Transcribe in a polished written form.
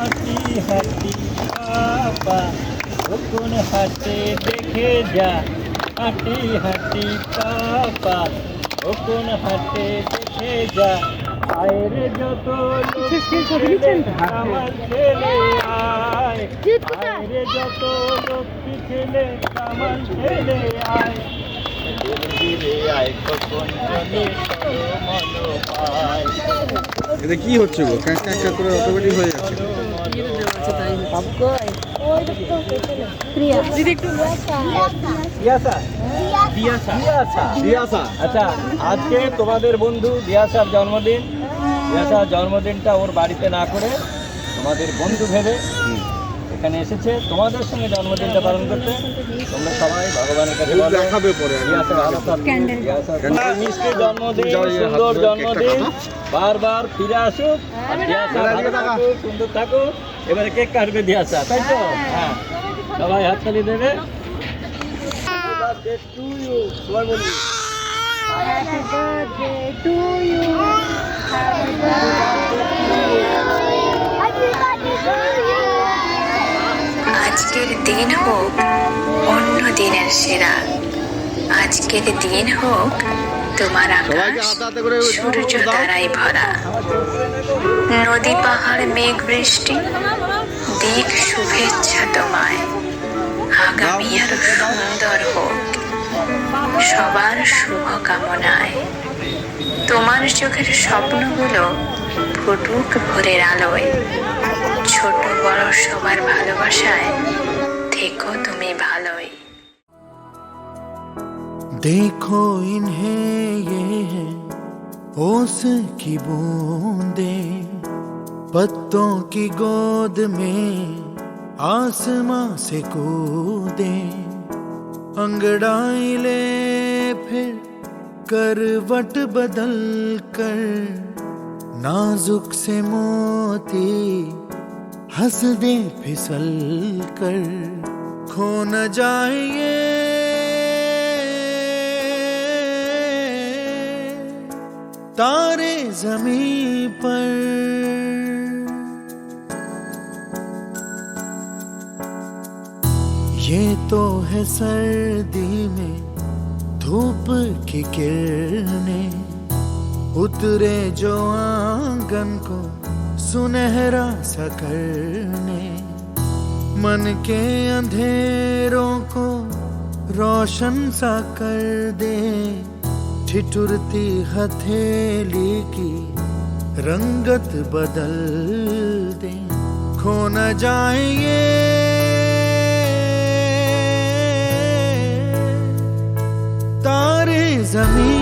হাঁটি হাঁটি পাপা কোন হাটে দেখে যা হাঁটি হাঁটি পাপা কোন হাটে দেখে যা আয়ের যত আমার ছেলে আয় আয়ের যত লক্ষ্মী ছেলে আমার ছেলে আয় ধীরে আয় কখন চলে মন পায়। এটা কি হচ্ছে গো? ক্যাক ক্যাক ক্যাক করে অটোমেটিক হয়ে যাচ্ছে। আচ্ছা, আজকে তোমাদের বন্ধু দিয়াসার জন্মদিন। দিয়াসার জন্মদিনটা ওর বাড়িতে না করে তোমাদের বন্ধু ভেবে এখানে এসেছে তোমাদের সঙ্গে জন্মদিনটা পালন করতে। তোমরা সবাই ভগবানের কাছে বলো দেখাবে পরে দিয়াসার ভালো থাকুক, দিয়াসার মিষ্টি জন্মদিন, সুন্দর জন্মদিন, বারবার ফিরে আসুক, আর দিয়াসা ভালো থাকুক, সুন্দর থাকুক। এবারে কেক কাটবে দিয়াসা, তাই তো? হ্যাঁ, সবাই হাততালি দেবে। সবাই বলবি Happy birthday to you. Happy birthday to you. আজকের দিন হোক অন্য দিনের সেরা। আজকের দিন হোক তোমার আকাশ সূর্য তারাই ভরা। নদী পাহাড় মেঘ বৃষ্টি দিক শুভেচ্ছা তোমায়। আগামী আরো সুন্দর হোক সবার শুভ কামনায়। তোমার চোখের স্বপ্নগুলো ফুটুক ভোরের আলোয়। ছোট বড় সবার ভালোবাসায় থেকো তুমি ভালোই। देखो इन्हें ये है ओस की बूंदे पत्तों की गोद में आसमां से कूदे। अंगड़ाई ले फिर करवट बदल कर नाजुक से मोती हंस दे फिसल कर। खो न जाए ये तारे ज़मीं पर। ये तो है सर्दी में धूप की किरणें उतरे जो आंगन को सुनहरा सा करने। मन के अंधेरों को रोशन सा कर दे। ठिठुरती हथेली की रंगत बदल दे। खो न जाए ये तारे ज़मीं